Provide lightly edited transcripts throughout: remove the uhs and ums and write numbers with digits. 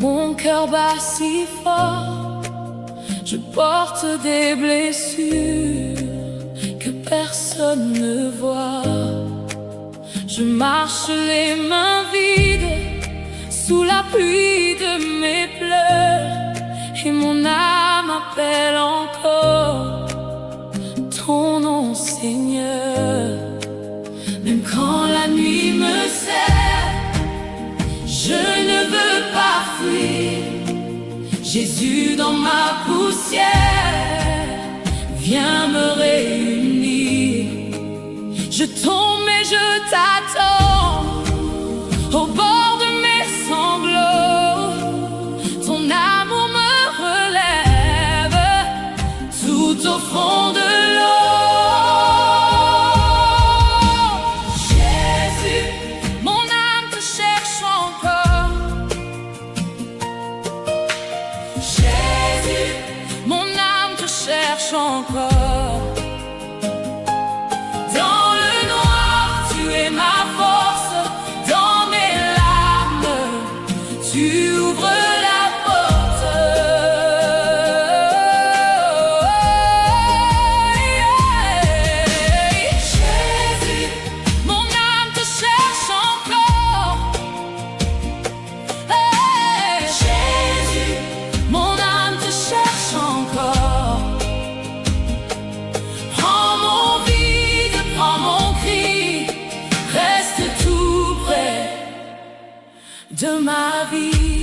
Mon cœur bat si fort, je porte des blessures que personne ne voit. Je marche les mains vides sous la pluie de mes pleurs, et mon âme appelle encore ton nom, Seigneur. Même quand la nuit me serre, je ne veux pas fuir. Jésus, dans ma poussière, viens me réunir. Je tombe mais je t'attends au bord de mes sanglots. Ton amour me relève tout au fond de l'eau. Jésus, mon âme te cherche encore. Jésus, mon âme te cherche encore. Dans le noir, tu es ma force. Dans mes larmes, tu ouvres la porte. Jésus, mon âme te cherche encore. Jésus, mon âme te cherche encore. Prends mon vide, prends mon cri, reste tout près de ma vie.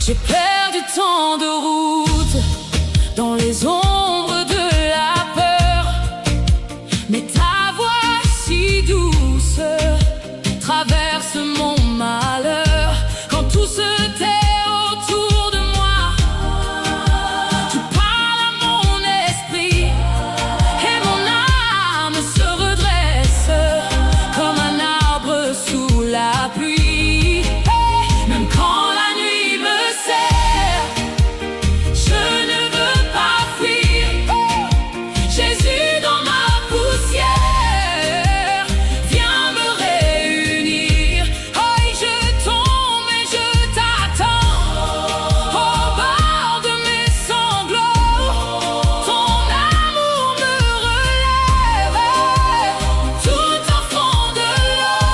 J'ai perdu tant de routes dans les ombres de la peur, mais ta voix si douce traverse mon malheur. Quand tout se tait autour de moi, tu parles à mon esprit, et mon âme se redresse comme un arbre sous la pluie. Même quand la nuit me serre, je ne veux pas fuir. Jésus, dans ma poussière, viens me réunir. Je tombe et je t'attends au bord de mes sanglots. Ton amour me relève tout au fond de l'eau.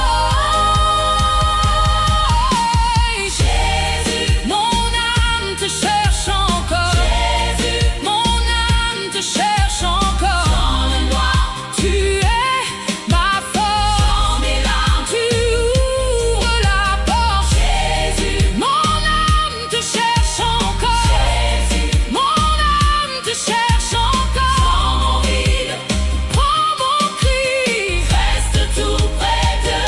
Jésus, mon âme te cherche encore. Jésus, mon âme te cherche encore. Dans le noir, tu es ma force. Dans mes larmes, tu ouvres la porte. Jésus, mon âme te cherche encore. Jésus, mon âme te cherche encore. Prends mon vide, prends mon cri, reste tout près de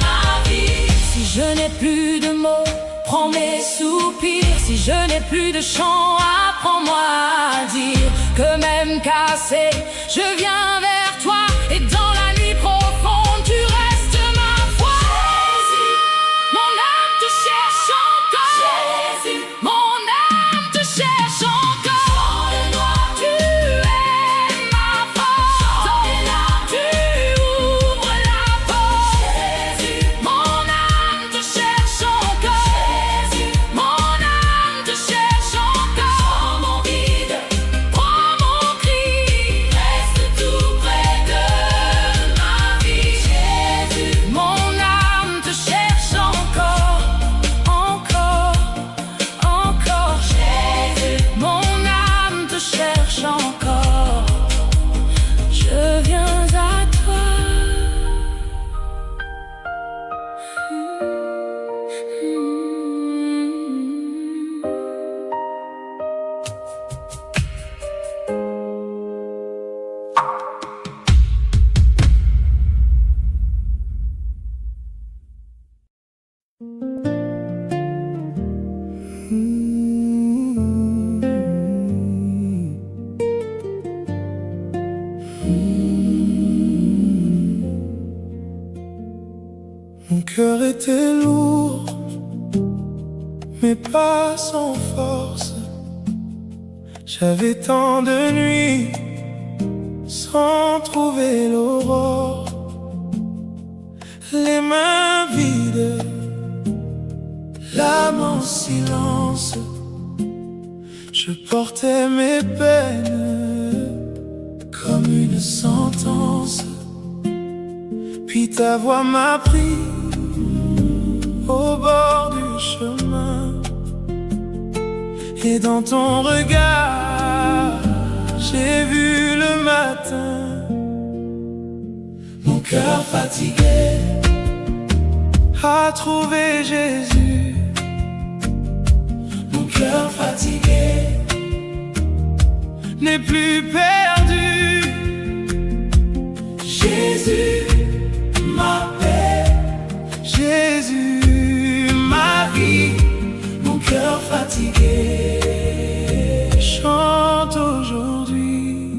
ma vie. Si je n'ai plus de mots, prends mes soupirs. Si je n'ai plus de chant, apprends-moi à dire que même cassé, je viens vers toi, et dans la nuit profonde, tu restes ma foi. Jésus, mon âme te cherche encore. Jésus, mon âme te cherche encore. Dans le noir, tu es ma force. Dans les larmes, tu ouvres la porte. Jésus, mon âme te cherche encore. Jésus, mon âme te cherche encore. Prends mon vide, prends mon cri, reste tout près de ma vie. Jésus, mon âme te cherche encore, encore, encore. Jésus, mon âme te cherche encore. Je viens à toi. Mon cœur était lourd, mais pas sans force. J'avais tant de nuits sans trouver l'aurore. Les mains mon silence. Je portais mes peines comme une sentence. Puis ta voix m'a pris au bord du chemin. Et dans ton regard, j'ai vu le matin. Mon cœur fatigué a trouvé Jésus. Mon cœur fatigué n'est plus perdu. Jésus, ma paix, Jésus, ma vie. Mon cœur fatigué chante aujourd'hui.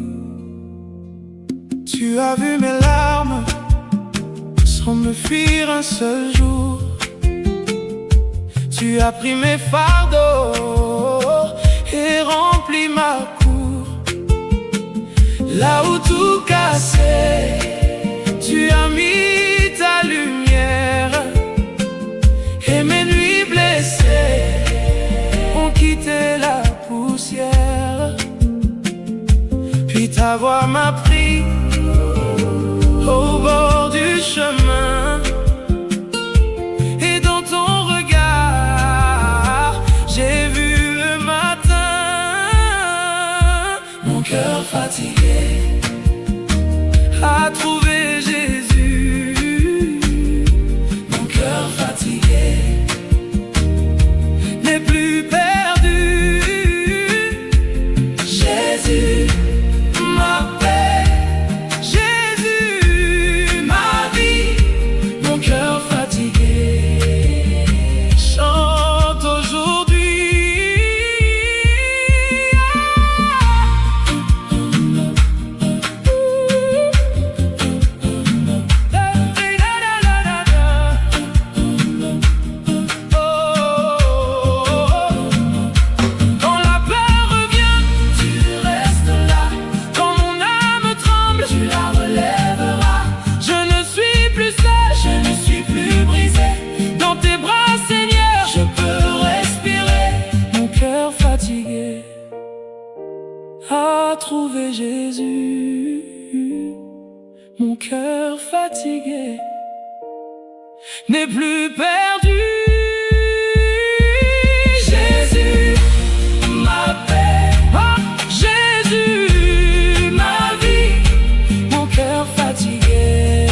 Tu as vu mes larmes sans me fuir un seul jour. Tu as pris mes fardeaux et rempli ma cour. Là où tout cassait, tu as mis ta lumière. Et mes nuits blessées ont quitté la poussière. Puis ta voix m'a pris au bord du chemin. Et dans ton regard, j'ai vu le matin. Mon cœur fatigué a trouvé Jésus. Mon cœur fatigué n'est plus perdu. Jésus, ma paix, Jésus, ma vie. Mon cœur fatigué chante aujourd'hui. Quand la peur revient, tu restes là. Quand mon âme tremble, tu la relèveras. Je ne suis plus seul, je ne suis plus brisé. Dans tes bras, Seigneur, je peux respirer. Mon cœur fatigué a trouvé Jésus. Mon cœur fatigué n'est plus perdu. Jésus, ma paix, oh, Jésus, ma vie. Mon cœur fatigué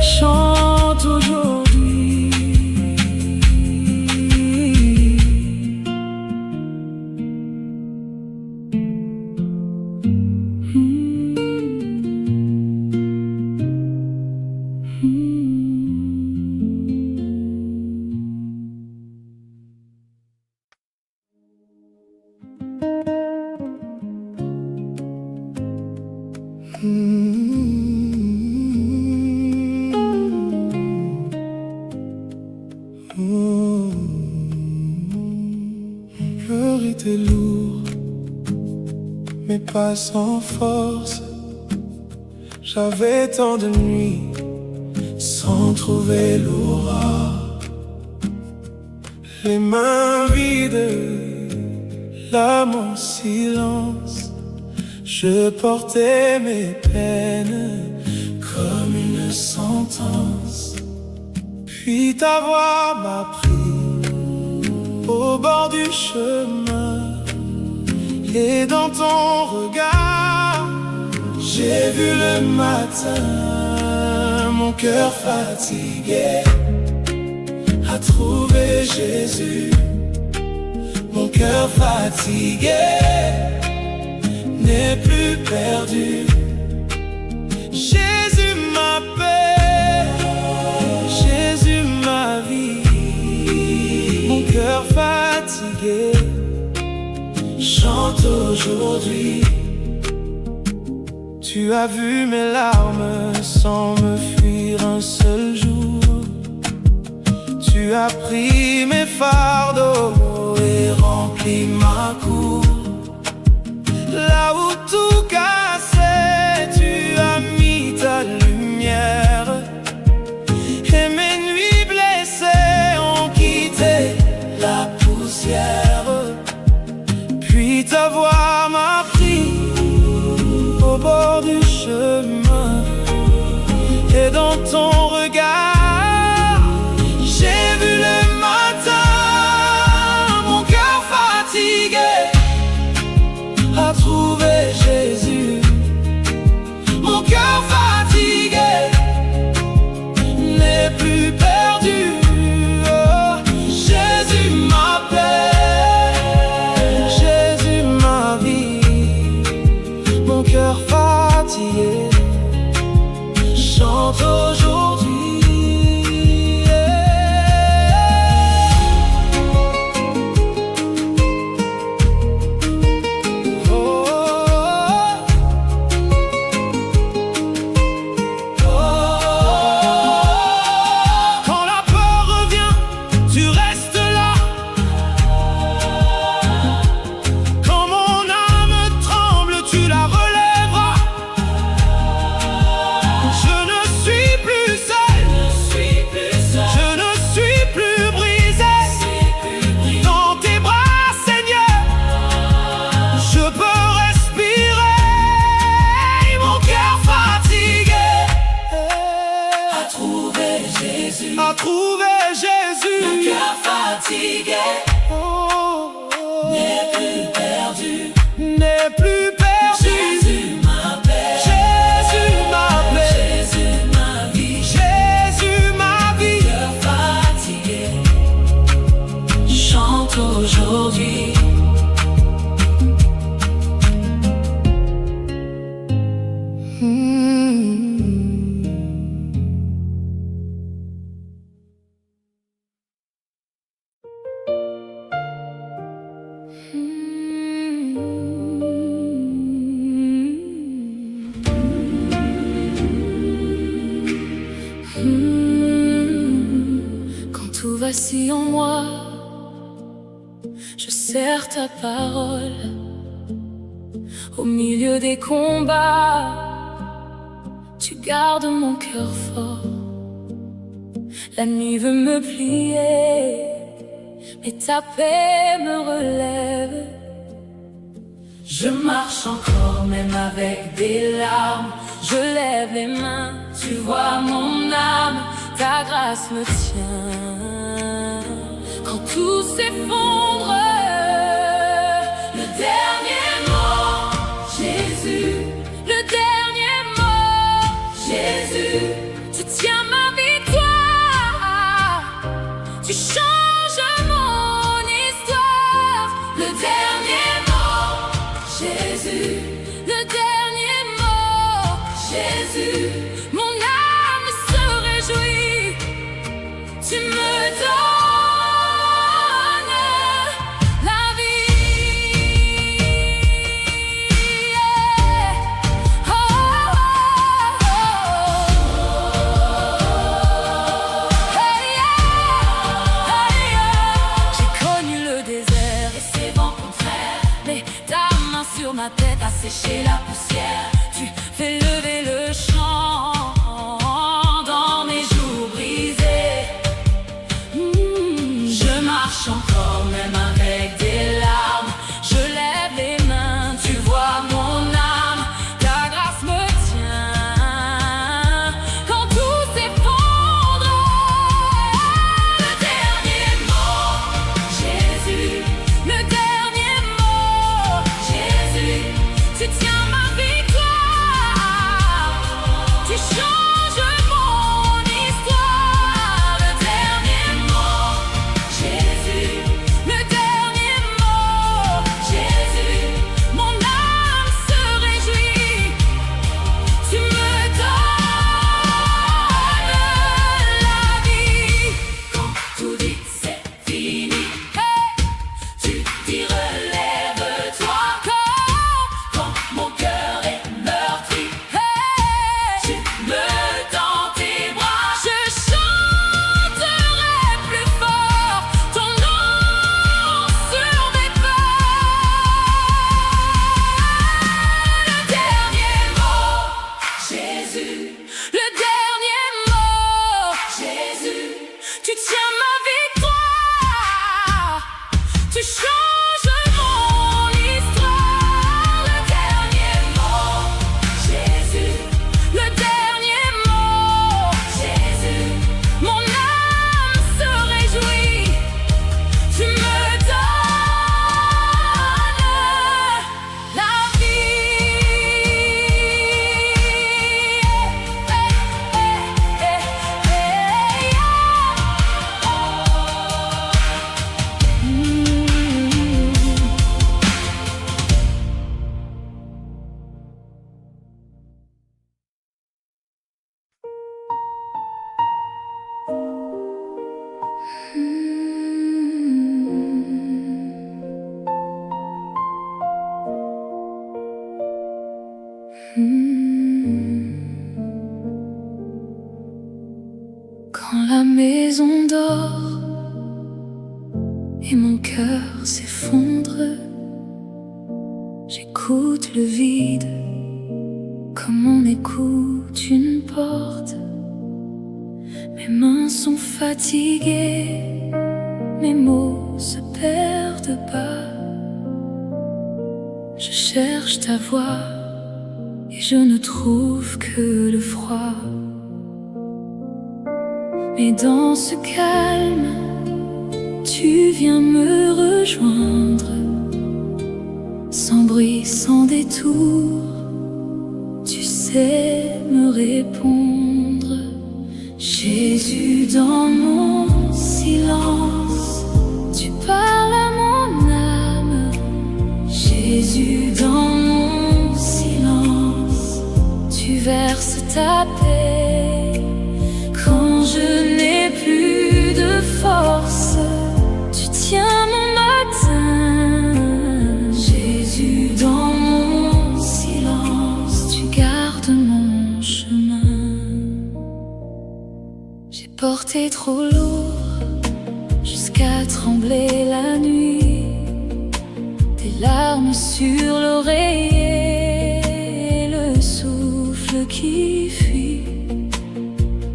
chante aujourd'hui. Mon cœur était lourd, mais pas sans force. J'avais tant de nuits sans trouver l'aura. Les mains vides, l'âme en silence. Je portais mes peines comme une sentence. Puis ta voix m'a pris au bord du chemin. Et dans ton regard, j'ai vu le matin. Mon cœur fatigué a trouvé Jésus. Mon cœur fatigué n'est plus perdu. Jésus, ma paix, Jésus, ma vie. Mon cœur fatigué chante aujourd'hui. Tu as vu mes larmes sans me fuir un seul jour. Tu as pris mes fardeaux et rempli ma cour. Là où tout cassait, tu as mis ta lumière. Et mes nuits blessées ont quitté la c'est dans ton regard. J'ai vu le matin mon cœur fatigué à trouver Jésus. Mon cœur fatigué n'est plus perdu. Oh, Jésus m'appelle, Jésus ma vie. Mon cœur fatigué chante aujourd'hui. À trouver Jésus, mon cœur fatigué n'est plus perdu, n'est plus perdu. Jésus m'appelle, Jésus m'appelle, Jésus ma vie, Jésus ma vie. Cœur fatigué chante aujourd'hui. Quand tout vacille en moi, je serre ta parole. Au milieu des combats, tu gardes mon cœur fort. La nuit veut me plier, mais ta paix me relève. Je marche encore même avec des larmes. Je lève les mains, tu vois mon âme. Ta grâce me tient. Quand tout s'effondre, le dernier mot, Jésus. Le dernier mot, Jésus. Tu tiens ma victoire. Tu changes mon histoire. Le dernier mot, Jésus. Le dernier mot, Jésus. Mon âme se réjouit. Tu me donnes la vie. Oh, oh, oh, oh. Hey, yeah. Oh, Quand la maison dort et mon cœur s'effondre, j'écoute le vide comme on écoute une porte. Mes mains sont fatiguées, mes mots se perdent pas. Je cherche ta voix et je ne trouve que le froid. Mais dans ce calme, tu viens me rejoindre. Sans bruit, sans détour, tu sais me répondre. Jésus, dans mon silence, tu parles à mon âme. Jésus, dans mon silence, tu verses ta paix. Quand je n'ai plus de force, tu tiens mon matin. Jésus, dans mon silence, tu gardes mon chemin. J'ai porté trop lourd jusqu'à trembler la nuit. Des larmes sur l'oreiller, le souffle qui fuit.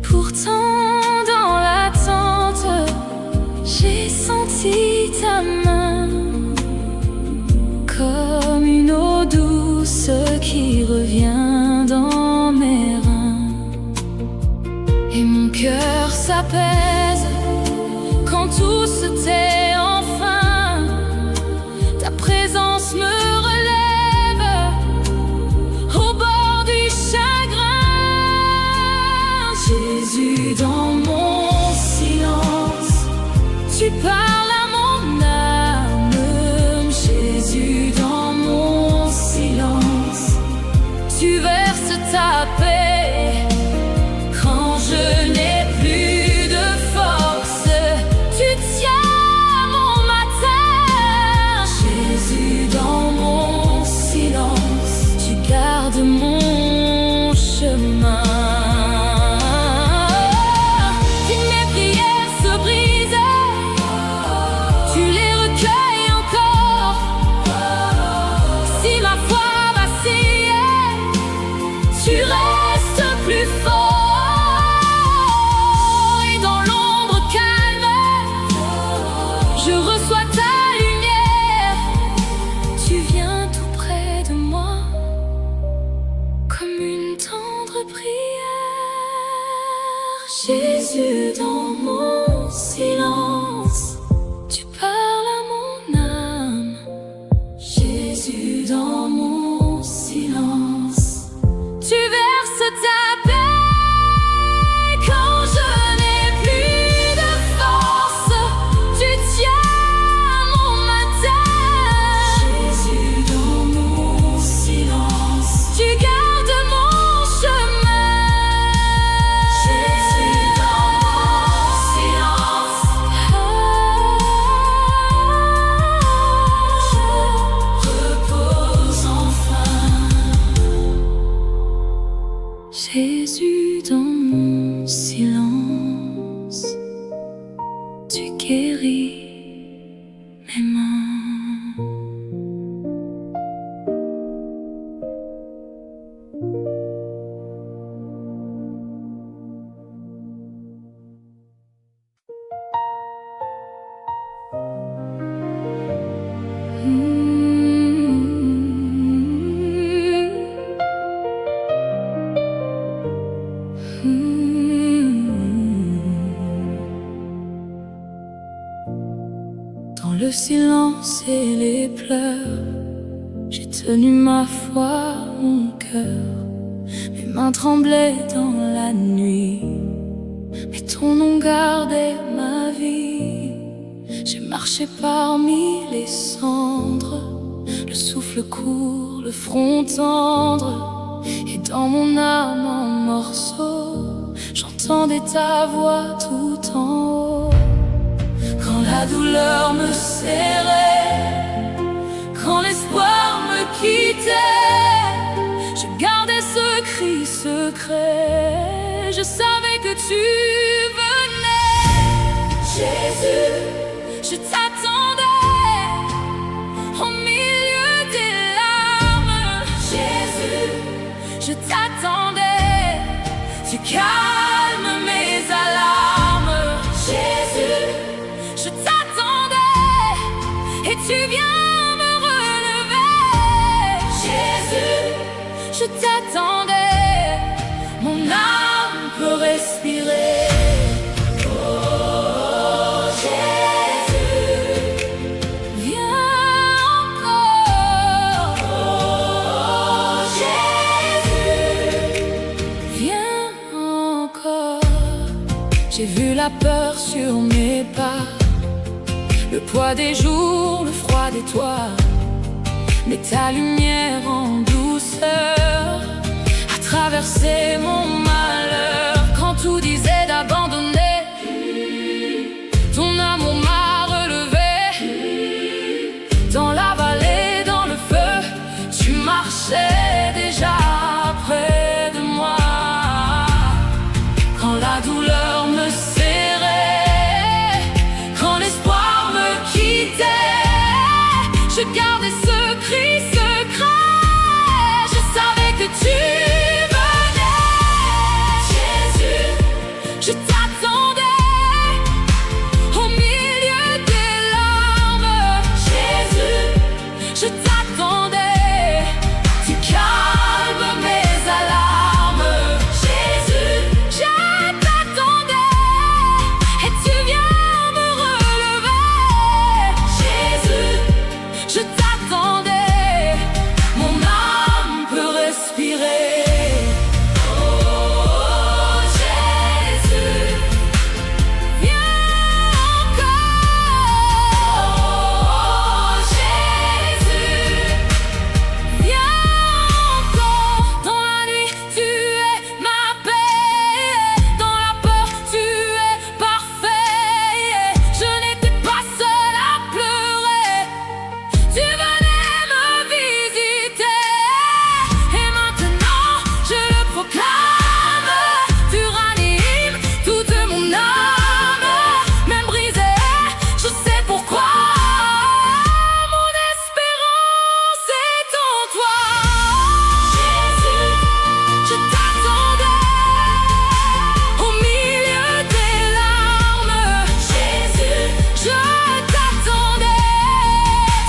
Pourtant dans l'attente, j'ai senti ta main comme une eau douce qui revient dans mes reins. Et mon cœur s'apaise quand tout se tait enfin. Ta présence me relève au bord du chagrin. Jésus, dans mon silence, tu parles à mon âme. Jésus, dans mon silence, tu verses ta paix. Quand je n'ai plus de force, tu tiens mon matin. Jésus, dans mon silence, tu gardes mon chemin. Si mes prières se brisent, tu les recueilles encore. Si ma foi vacille, tu restes plus fort. Et dans l'ombre calme, je reçois ta lumière. Tu viens tout près de moi comme une tendre prière. Jésus, dans mon silence, tu parles à mon âme. Jésus, dans mon silence, tu verses ta paix. Quand je n'ai plus de force, tu tiens mon matin. Jésus, dans mon silence, tu gardes mon chemin. Jésus, dans mon silence, je repose enfin. Jésus, dans mon silence, tu guéris mes mains. Dans le silence et les pleurs, j'ai tenu ma foi, mon cœur. Mes mains tremblaient dans la nuit, mais ton nom gardait ma vie. J'ai marché parmi les cendres, le souffle court, le front tendre. Et dans mon âme en morceaux, j'entendais ta voix tout en haut. Quand la douleur me serrait, quand l'espoir me quittait, je gardais ce cri secret. Je savais que tu venais. Jésus, je t'attendais au milieu des larmes. Jésus, je t'attendais, tu calmes mes alarmes. Jésus, je t'attendais et tu viens me relever. Jésus, je t'attendais, mon âme peut respirer. Oh Jésus, viens encore. Oh Jésus, viens encore. J'ai vu la peur sur mes pas, le poids des jours, le froid des toits, mais ta lumière en douceur a traversé mon malheur. Quand tout disait d'abandonner, ton amour m'a relevé. Dans la vallée, dans le feu, tu marchais déjà près de moi. Quand la douleur me serrait, quand l'espoir me quittait, je gardais ce cri secret. Je savais que tu venais. Jésus, je t'attendais au milieu des larmes. Jésus, je t'attendais, tu calmes mes alarmes. Jésus, je t'attendais et tu viens me relever. Jésus, je t'attendais, mon âme peut respirer. Oh Jésus, viens encore. Oh Jésus, viens encore. Dans la nuit, tu es ma paix. Dans la peur, tu es parfait. Je n'étais pas seule à pleurer. Tu venais me visiter. Et maintenant, je le proclame. Tu ranimes toute mon âme. Même brisée, je sais pourquoi. Mon espérance est en toi. Jésus, je t'attendais au milieu des larmes. Jésus, je t'attendais,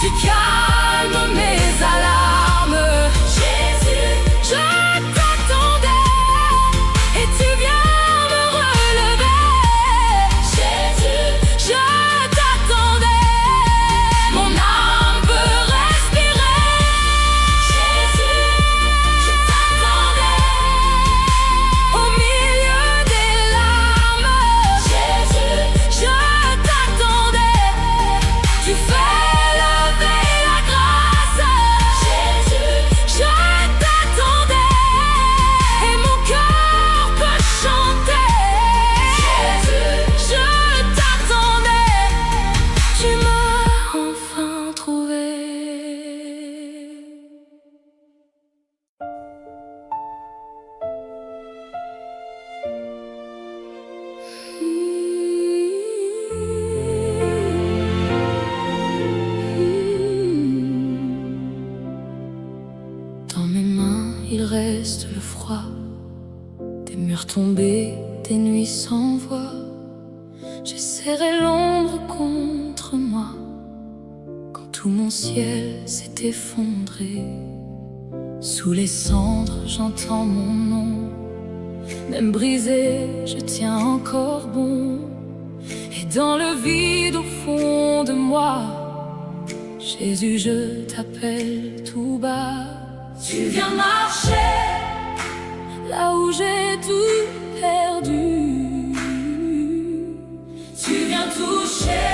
tu calmes mes alarmes. Jésus, je t'attendais et tu viens me relever. Jésus, je t'attendais, mon âme peut respirer. Jésus, je t'attendais au milieu des larmes. Jésus, je t'attendais, tu fais lever la grâce. Jésus, je t'attendais et mon cœur peut chanter. Jésus, je t'attendais, tu m'as enfin trouvé. Dans mes mains, il reste le froid, des murs tombés, des nuits sans voix. J'ai serré l'ombre contre moi quand tout mon ciel s'est effondré. Sous les cendres, j'entends mon nom. Même brisé, je tiens encore bon. Et dans le vide au fond de moi, Jésus, je t'appelle tout bas. Tu viens marcher là où j'ai tout perdu. Tu viens toucher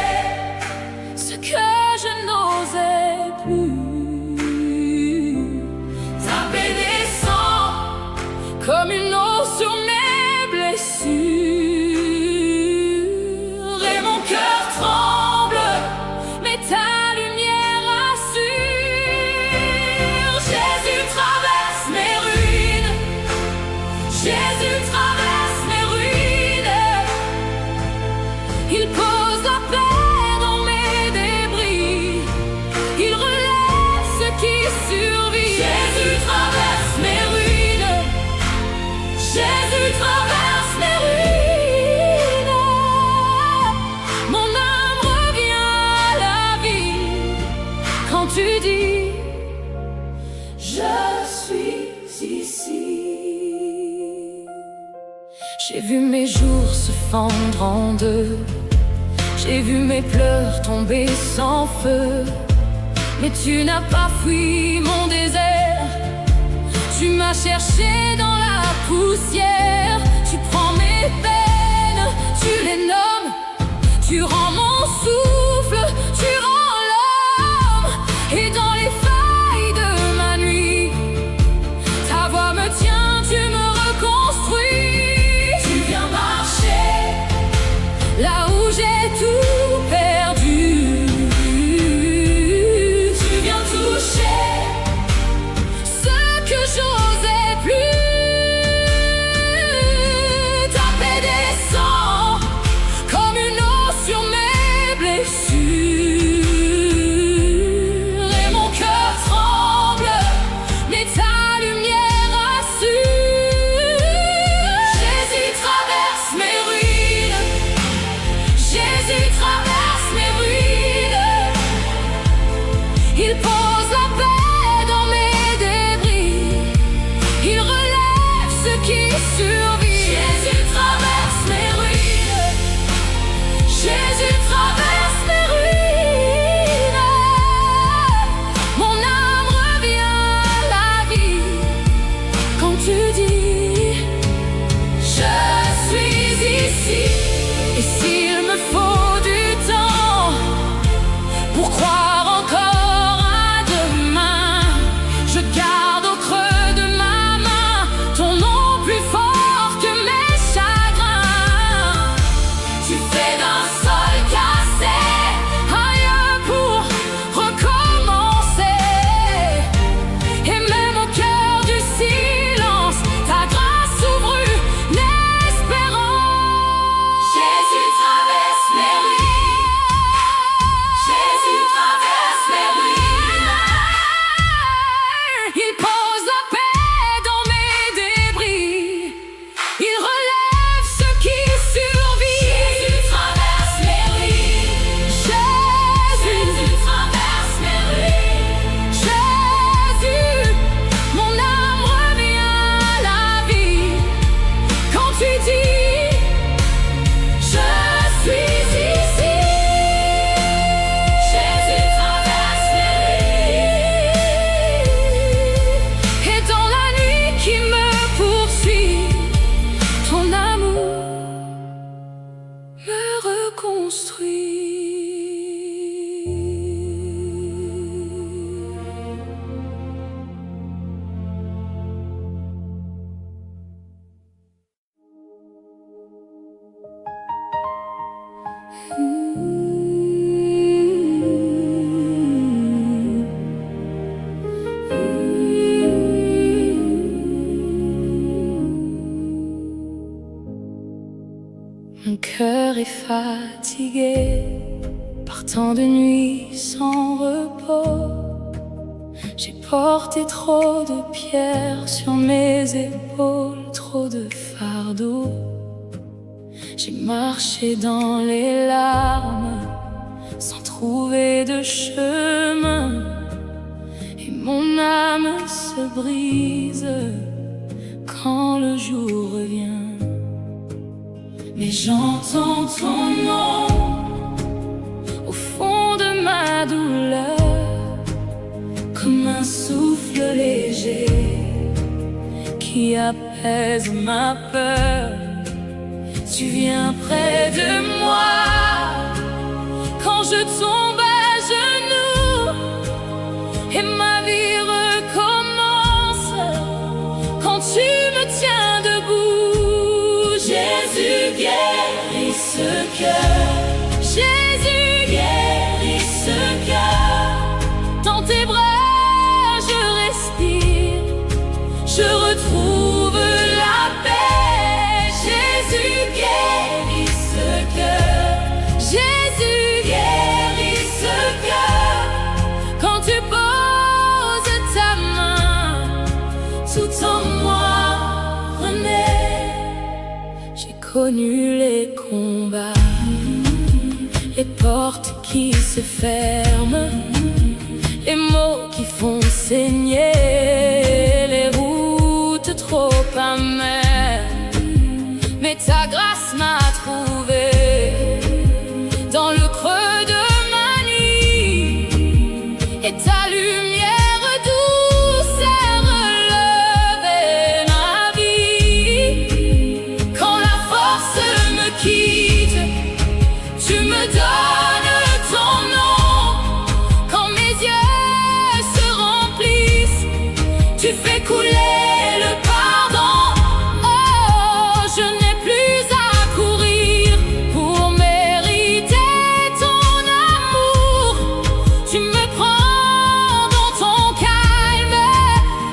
ce que je n'osais plus. Taper des sangs comme une eau sur mes blessures. Et mon cœur tremble, mais ta lumière assure. Jésus traverse mes ruines. Jésus traverse mes ruines. mes jours se fendre en deux. J'ai vu mes pleurs tomber sans feu. Mais tu n'as pas fui mon désert. Tu m'as cherché dans la poussière. Tu prends mes peines, tu les nommes. Tu rends mon souffle, tu rends l'homme. Et dans les failles de ma nuit, ta voix me tient, tu me reconstruis. Tu viens marcher là où j'ai tout perdu. Tu viens toucher ce que j'osais plus. Ta paix descend comme une eau sur mes blessures. Et mon cœur tremble, mais ta lumière rassure. Jésus traverse mes ruines. Jésus traverse mes ruines. Il pose la paix dans mes débris. Il relève ceux qui survivent. Jésus traverse mes ruines. Jésus traverse mes ruines. Mon âme revient à la vie quand tu dis je suis ici. Et s'il me faut du temps pour croire encore à demain, je garde au creux de ma main ton nom plus fort que mes chagrins. Tu fais d'un sol cassé un lieu pour recommencer. Et même au cœur du silence, ta grâce ouvre une espérance. Jésus traverse mes ruines. Jésus traverse mes ruines. Il pose la paix dans mes débris. Il relève ceux qui survivent. Jésus traverse mes ruines. Jésus traverse mes ruines. Jésus, mon âme revient à la vie quand tu dis je suis ici. Jésus traverse mes ruines. Et dans la nuit qui me poursuit, ton amour me reconstruit. Mon cœur est fatigué par tant de nuits sans repos. J'ai porté trop de pierres sur mes épaules, trop de fardeaux. J'ai marché dans les larmes sans trouver de chemin. Et mon âme se brise quand le jour revient. Mais j'entends ton nom au fond de ma douleur, comme un souffle léger qui apaise ma peur. Tu viens près de moi quand je tombe à genoux, et ma vie recommence quand tu me tiens debout. Jésus guérit ce cœur. Jésus guérit ce cœur. Dans tes bras je respire, je retrouve la paix. Jésus guérit ce cœur. Jésus guérit ce cœur. Quand tu poses ta main, tout en moi renaît. J'ai connu les combats, les portes qui se ferment, les mots qui font saigner, les routes trop amères. Mais ta grâce grâce m'a trouvé dans le creux de ma nuit, et ta lumière douce a relevé ma vie. Quand la force me quitte, tu me donnes ton nom. Quand mes yeux se remplissent, tu fais couler le pardon. Oh, je n'ai plus à courir pour mériter ton amour. Tu me prends dans ton calme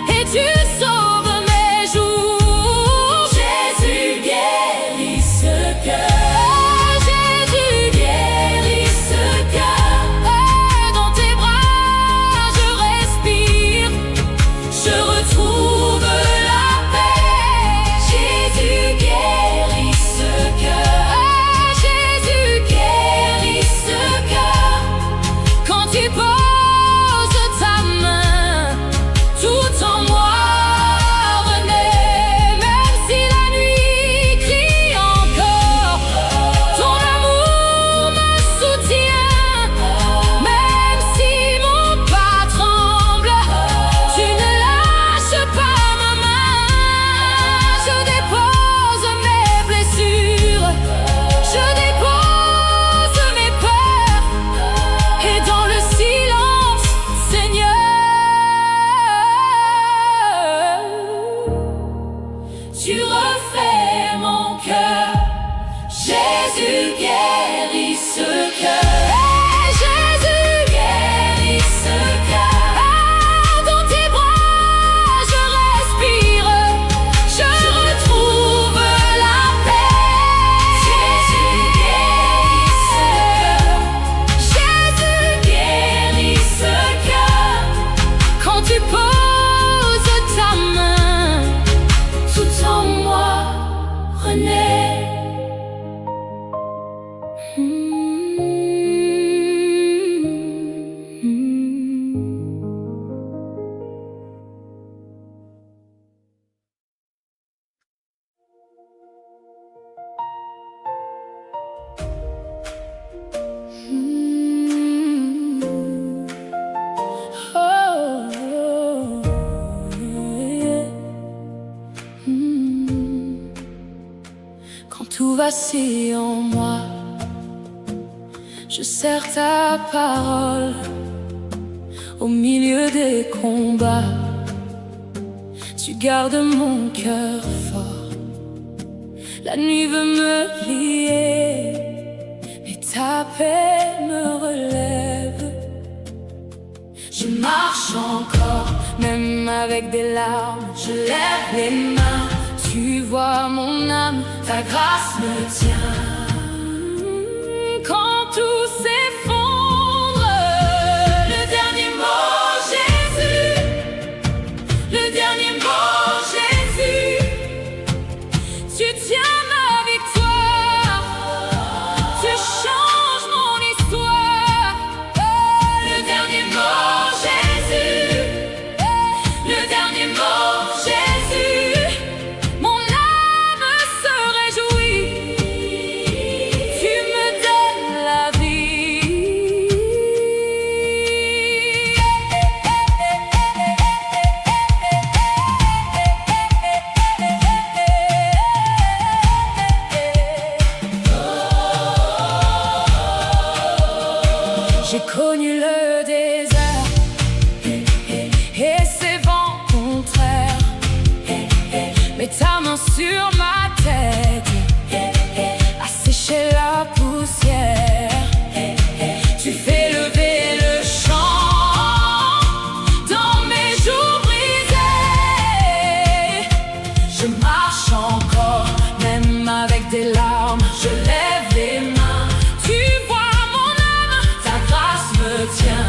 et tu sauves mes jours. Jésus guérit ce cœur. Oh, Jésus guérit ce cœur. Oh, dans tes bras je respire, je retrouve la paix. Jésus guérit ce cœur. Oh, Jésus guérit ce cœur. Quand tu poses ta main, tout en moi renaît. Même si la nuit crie encore, ton amour me soutient. Même si mon pas tremble, tu ne lâches pas ma main. Je dépose mes blessures, je dépose mes peurs, et dans le silence, Seigneur, tu refais mon cœur. Jésus guérit ce cœur. Hey, Jésus guérit ce cœur. Ah, dans tes bras je respire, je retrouve la paix. Jésus guérit ce cœur. Jésus guérit ce cœur. Quand tu poses ta main, tout en moi renaît. Quand tout vacille en moi, je serre ta parole au milieu des combats. Tu gardes mon cœur fort. La nuit veut me plier, mais ta paix me relève. Je marche encore, même avec des larmes, je lève les mains. Tu vois mon âme, ta grâce me tient. Quand tout s'effondre, le dernier mot, Jésus. Le dernier mot, Jésus. Tu tiens ma victoire, tu changes mon histoire. Oh, le dernier mot, Jésus. Le dernier mot, Jésus. Mon âme se réjouit, tu me donnes la vie. J'ai connu le désert et ses vents contraires, mais ta main sur ma tête a séché la poussière. Tu fais lever le chant dans mes jours brisés. Je marche encore, même avec des larmes, je lève les mains. Tu vois mon âme, ta grâce me tient.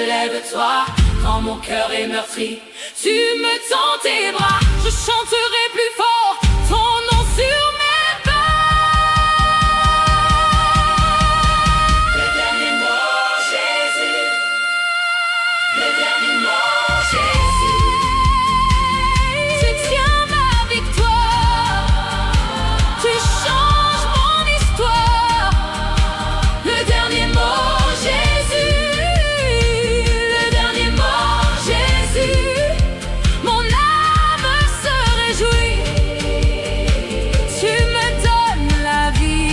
Lève-toi quand mon cœur est meurtri. Tu me tends tes bras, je chanterai plus fort ton nom sur mes pas. Le dernier mot, Jésus. Le dernier mot, Jésus. Tu tiens ma victoire. Tu changes mon histoire. Le dernier mot, Jésus. Le dernier mot, Jésus. Mon âme se réjouit. Tu me donnes la vie.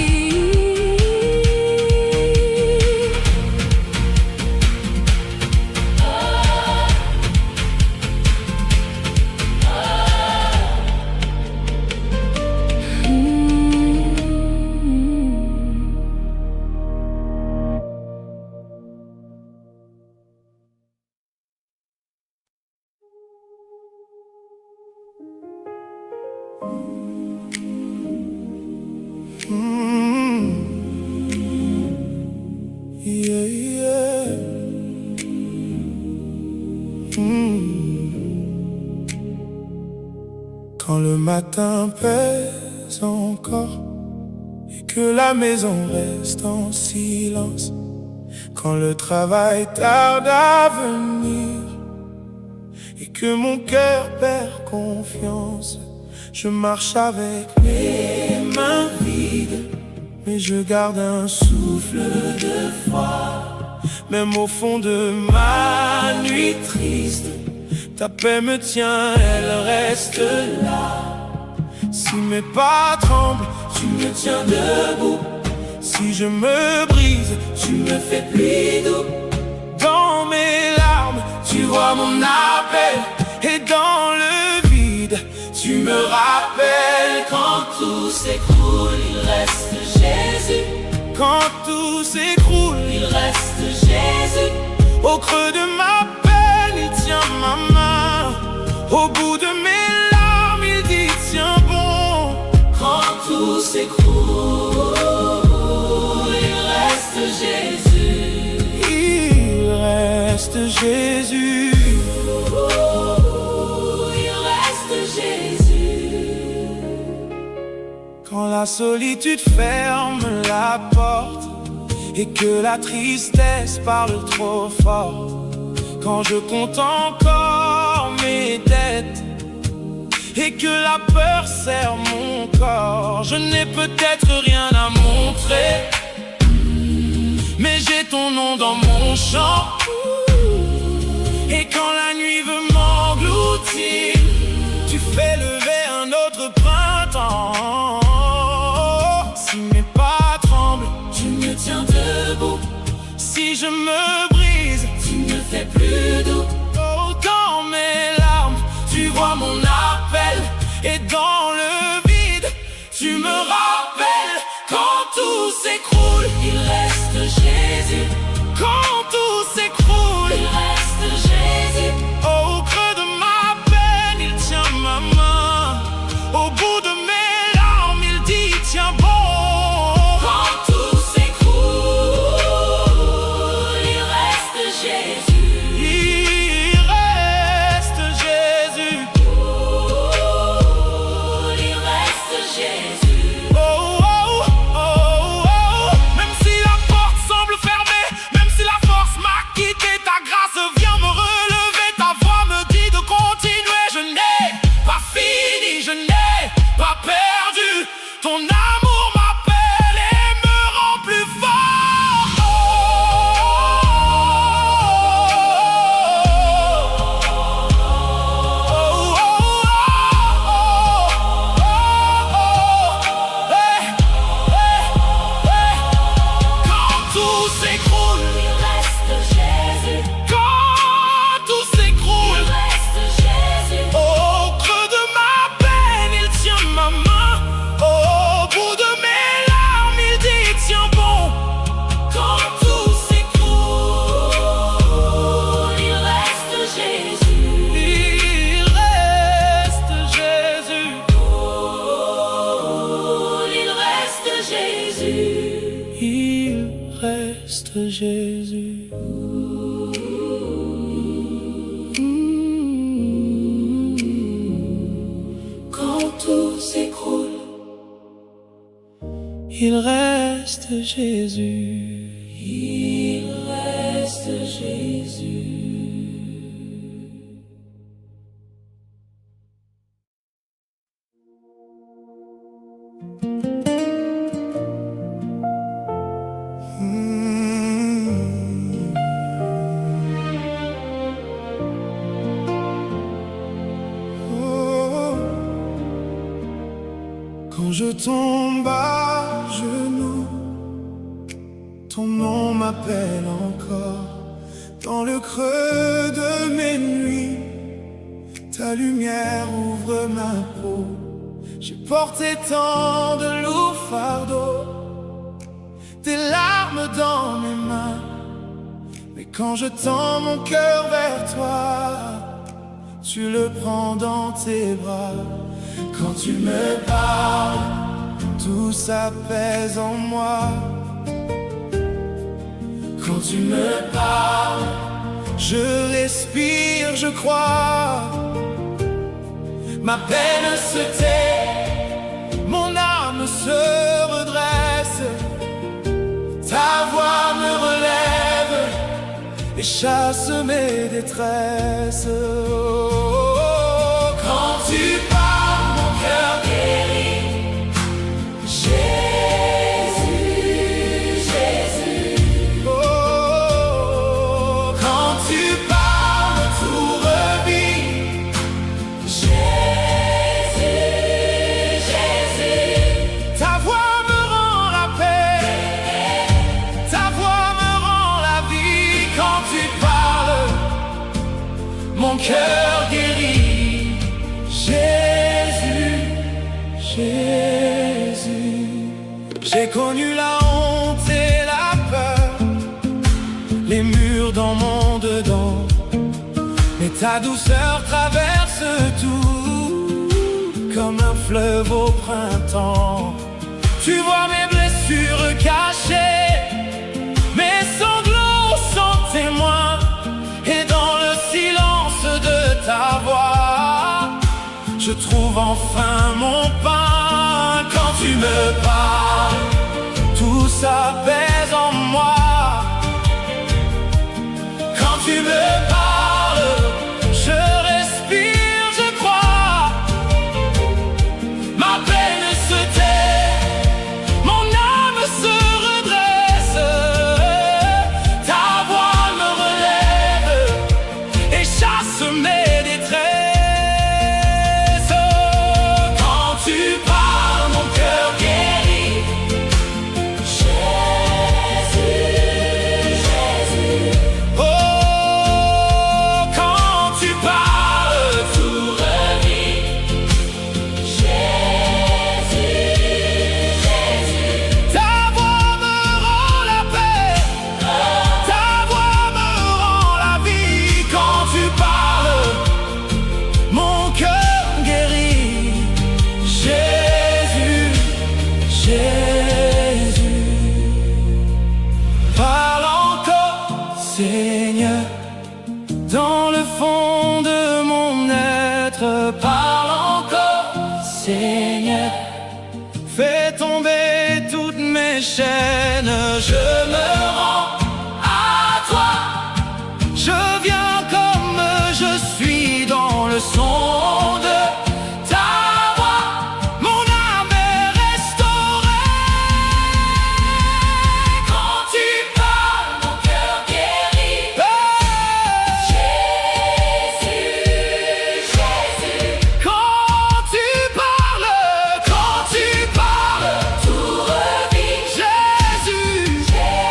Yeah, yeah. Quand le matin pèse encore et que la maison reste en silence, quand le travail tarde à venir et que mon cœur perd confiance, je marche avec mes mains vides, mais je garde un souffle de foi. Même au fond de ma nuit triste, ta paix me tient, elle reste là. Si mes pas tremblent, tu me tiens debout. Si je me brise, tu me fais plus doux. Dans mes larmes, tu vois mon appel. Et dans le vide, tu me rappelles. Quand tout s'écroule, il reste Jésus. Quand tout s'écroule, il reste Jésus. Au creux de ma peine, il tient ma main. Au bout de mes larmes, il dit tiens bon. Quand tout s'écroule, il reste Jésus. Il reste Jésus. Il reste Jésus. Quand la solitude ferme la porte et que la tristesse parle trop fort, quand je compte encore mes dettes et que la peur serre mon corps, je n'ai peut-être rien à montrer, mais j'ai ton nom dans mon chant. Et quand la nuit veut m'engloutir, tu fais lever un autre printemps. Si mes pas tremblent, tu me tiens debout. Si je me brise, tu me fais plus doux. Oh, dans mes larmes, tu vois mon appel. Et dans le vide, tu me rappelles. Quand tout s'écroule, il reste Jésus. Quand tout s'écroule, il reste Jésus. Au creux de ma peine, il tient ma main. Au bout de mes larmes, il dit tiens bon. Quand tout s'écroule, il reste Jésus. Il reste Jésus. Il reste Jésus. Oh, oh, oh, oh. Même si la porte semble fermée, même si la force m'a quitté, ta grâce vient me relever. Ta voix me dit de continuer. Je n'ai pas fini, je n'ai pas perdu. Ton amour m'appelle et me rend plus fort. Oh, oh, oh, oh, hey, hey, hey. Quand tout s'écroule, il reste Jésus. Quand tout s'écroule, il reste Jésus. Au creux de ma peine, il tient ma main. Au bout de mes larmes, il dit tiens bon. Quand tout s'écroule, il reste Jésus. Il reste Jésus. Il reste Jésus. Il reste Jésus. il reste Jésus. Il reste Jésus. Quand je tombe à genoux, ton nom m'appelle encore. Dans le creux de mes nuits, ta lumière ouvre ma peau. J'ai porté tant de lourds fardeaux, des larmes dans mes mains. Mais quand je tends mon cœur vers toi, tu le prends dans tes bras. Quand tu me parles, tout s'apaise en moi. Quand tu me parles, je respire, je crois. Ma peine se tait, mon âme se redresse. Ta voix me relève et chasse mes détresses. Quand tu parles, mon cœur guérit. Jésus, Jésus. Oh, quand tu parles, tout revit. Jésus, Jésus. Ta voix me rend la paix, ta voix me rend la vie. Quand tu parles, mon cœur guérit. Jésus, Jésus. J'ai connu la honte et la peur, les murs dans mon dedans. Mais ta douceur traverse tout, comme un fleuve au printemps. Tu vois mes blessures cachées, mes sanglots sont témoins. Et dans le silence de ta voix, je trouve enfin mon pain. Quand tu me parles, tout s'apaise en moi. Quand tu me parles, je respire, je crois. Ma peine se tait, mon âme se redresse. Ta voix me relève et chasse mes détresses. Quand tu parles, mon cœur guérit. Jésus, Jésus. Oh, quand tu parles, tout revit. Jésus, Jésus. Ta voix me rend la paix, ta voix me rend la vie. Quand tu parles, mon cœur guérit. Jésus, Jésus. Parle encore, Seigneur, dans le fond de mon être. Parle encore, Seigneur. Fais tomber toutes mes chaînes. Je me rends à toi. Je viens comme je suis dans le son de ta voix. Mon âme est restaurée. Quand tu parles, mon cœur guérit. Jésus, Jésus. Quand tu parles, tout revit. Jésus, Jésus.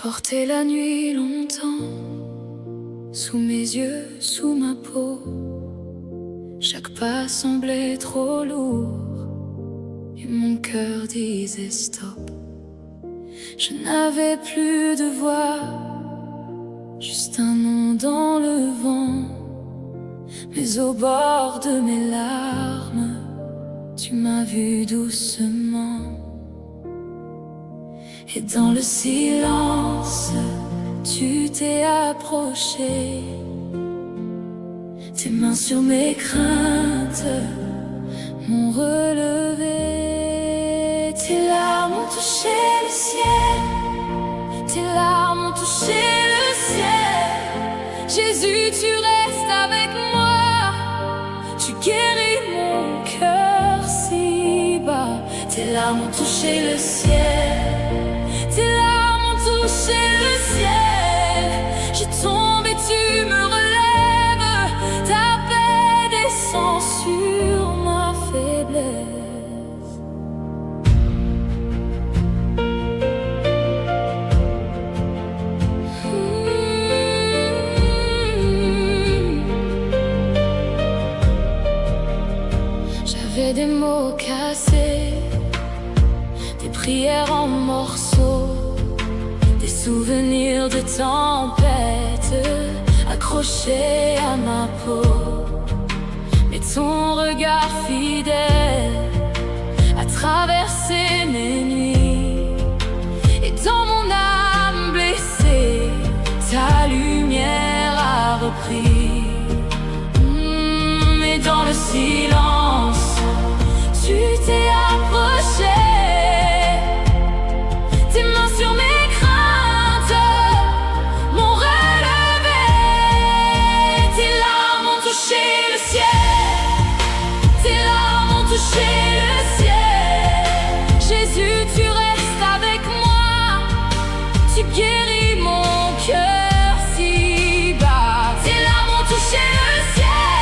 porté la nuit longtemps, sous mes yeux, sous ma peau. Chaque pas semblait trop lourd, et mon cœur disait stop. Je n'avais plus de voix, juste un nom dans le vent. Mais au bord de mes larmes, tu m'as vu doucement. Et dans le silence, tu t'es approché, tes mains sur mes craintes m'ont relevé. Tes larmes ont touché le ciel, tes larmes ont touché le ciel. Jésus, tu restes avec moi, tu guéris mon cœur si bas. Tes larmes ont touché le ciel, tes larmes ont touché le ciel. Je tombe et tu me relèves, ta paix descend sur ma faiblesse. J'avais des mots cassés, des prières en morceaux, des souvenirs de tempête accrochés à ma peau. Mais ton regard fidèle a traversé mes nuits, et dans mon âme blessée, ta lumière a repris. Et dans le silence, tu t'es approché, tes mains sur mes craintes m'ont relevé. Tes larmes ont touché le ciel, tes larmes ont touché le ciel. Jésus, tu restes avec moi, tu guéris mon cœur si bas. Tes larmes ont touché le ciel,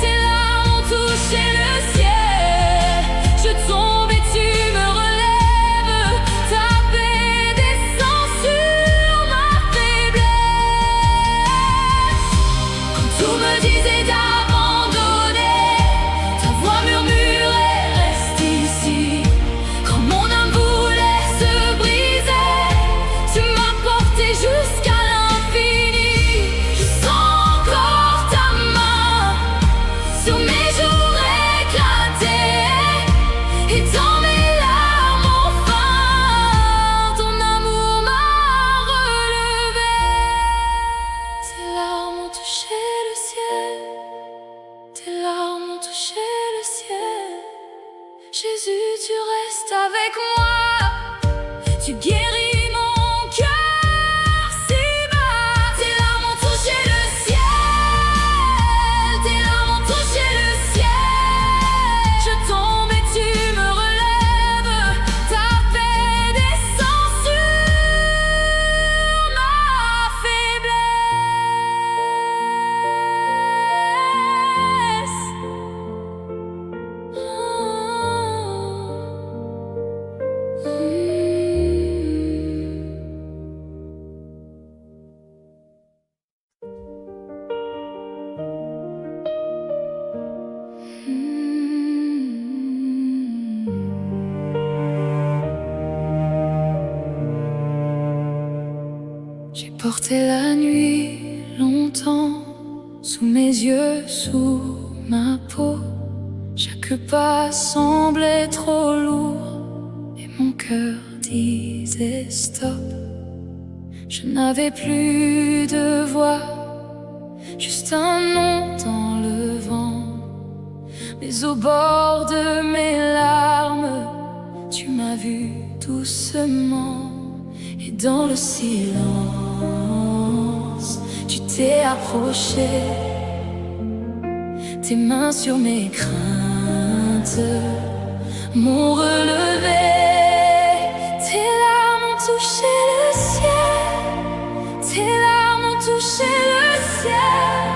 tes larmes ont touché le ciel. Je tombe et tu me relèves, ta paix descend sur ma faiblesse. Quand tout me disait d'abandonner, ta voix murmurait reste ici. Quand mon âme voulait se briser, tu m'as porté jusqu'à l'infini. Je sens encore ta main sur mes jours éclatés, et dans mes larmes enfin, ton amour m'a relevé. Tes larmes ont touché le ciel, tes larmes ont touché le ciel. Jésus, tu restes avec moi, tu guéris mon cœur si bas. Tes larmes ont touché le ciel, tes larmes ont touché le ciel. Je tombe et tu me relèves, ta paix descend sur ma faiblesse. J'ai porté la nuit longtemps, sous mes yeux, sous ma peau. Chaque pas semblait trop lourd, et mon cœur disait stop. Je n'avais plus de voix, juste un nom dans le vent. Mais au bord de mes larmes, tu m'as vu doucement. Et dans le silence, tu t'es approché, tes mains sur mes craintes m'ont relevé. Tes larmes ont touché le ciel, tes larmes ont touché le ciel.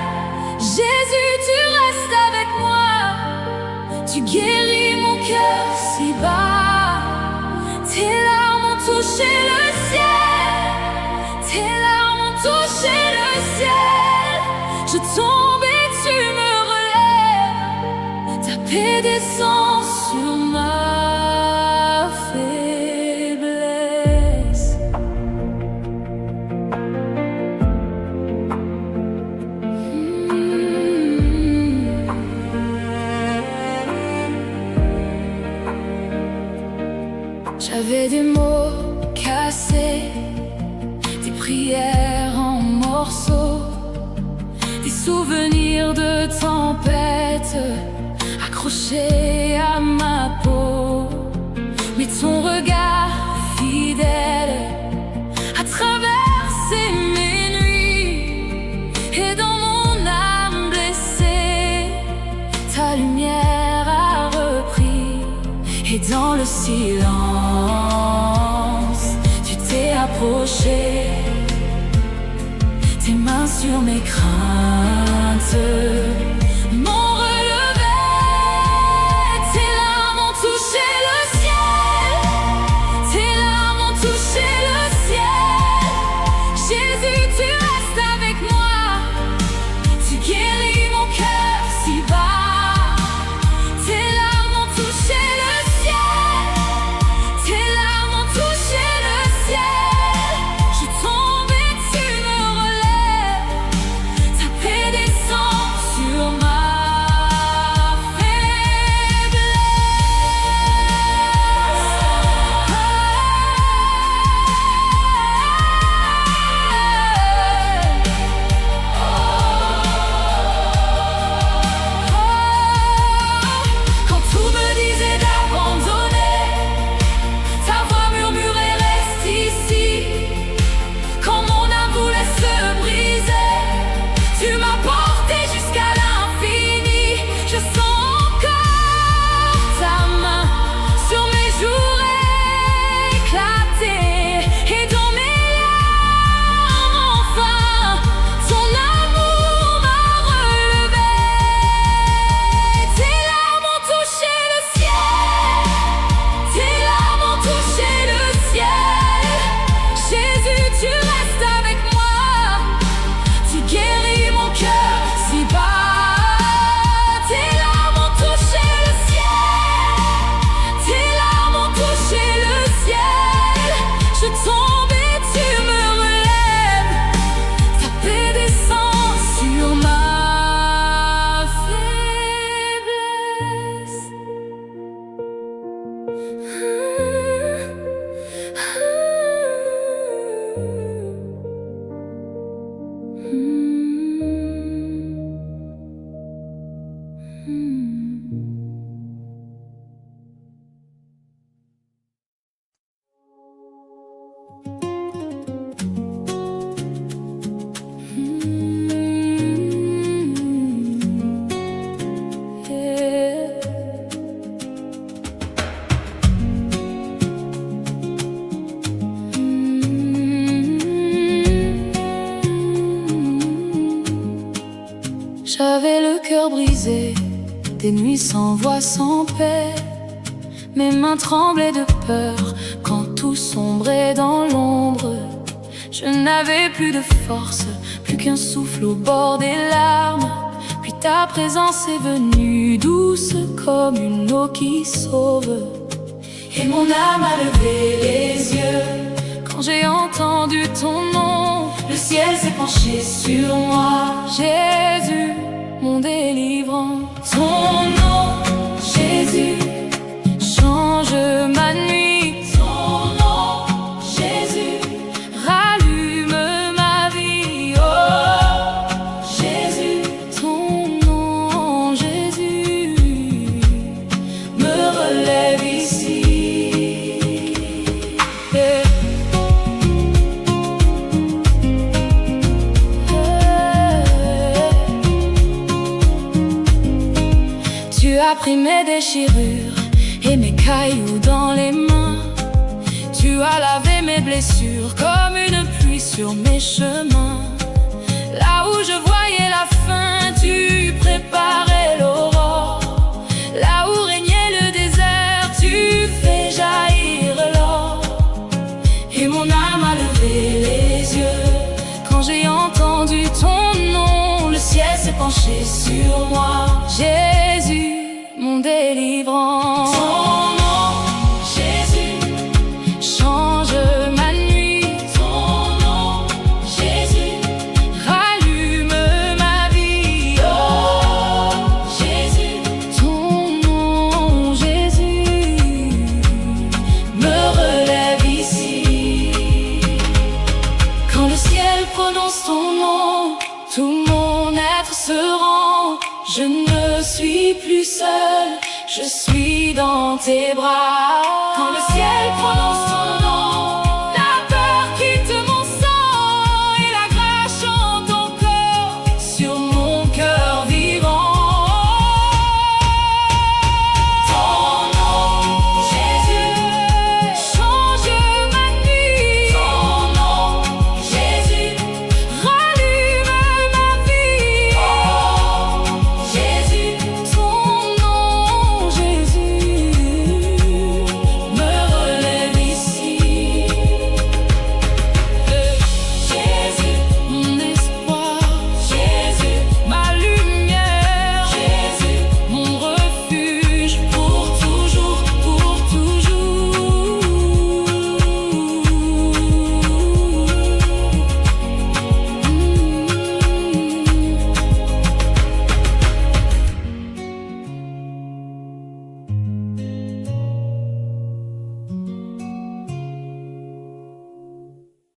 Jésus, tu restes avec moi, tu guéris mon cœur si bas. Tes larmes ont touché le ciel, touché le ciel. Je tombe et tu me relèves. Ta paix descend sur ma faiblesse. J'avais des mots cassés, des prières en morceaux, des souvenirs de tempête accrochés à ma peau. Mais ton regard fidèle a traversé mes nuits, et dans mon âme blessée, ta lumière a repris. Et dans le silence, tu t'es approché, tes mains sur mes craintes m'ont relevé. Tes larmes ont touché le ciel, tes larmes ont touché le ciel. Jésus, tu restes avec moi, tu guéris mon cœur si bas. Tes larmes ont touché le ciel, tes larmes ont touché le ciel. Je tombe et tu me relèves. Ta paix descend sur ma Quand tout me disait d'abandonner, ta voix murmurait reste ici. Quand mon âme voulait se briser, tu m'as porté jusqu'à l'infini. Je sens encore ta main sur mes jours éclatés, et dans mes larmes enfin ton amour m'a relevé. Tes larmes ont touché le ciel, tes larmes ont touché le ciel. Jésus, tu restes avec moi, tu guéris mon cœur si bas. Tes larmes ont touché le ciel, tes larmes ont touché le ciel. Je tombe et tu me relèves. Ta paix descend sur ma faiblesse. J'avais le cœur brisé, des nuits sans voix, sans paix. Mes mains tremblaient de peur quand tout sombrait dans l'ombre. Je n'avais plus de force, plus qu'un souffle au bord des larmes. Puis ta présence est venue, douce comme une eau qui sauve. Et mon âme a levé les yeux quand j'ai entendu ton nom. Le ciel s'est penché sur moi, Jésus, mon délivrant. Ton nom, Jésus, change ma nuit. Ton nom, Jésus, rallume ma vie. Oh, Jésus, ton nom, Jésus, me relève ici. Tu as pris mes déchirures et mes cailloux dans les mains. Tu as lavé mes blessures comme une pluie sur mes chemins. Là où je voyais la fin, tu préparais l'aurore. Là où régnait le désert, tu fais jaillir l'or. Et mon âme a levé les yeux quand j'ai s'est penché sur moi. Jésus, mon délivrant. Ton nom, Jésus, change ma nuit. Ton nom, Jésus, rallume ma vie. Oh, Jésus, ton nom, Jésus, me relève ici. Quand le ciel prononce ton nom, tout mon être se rend. Je ne suis plus seul, je suis dans tes bras. Quand le ciel prononce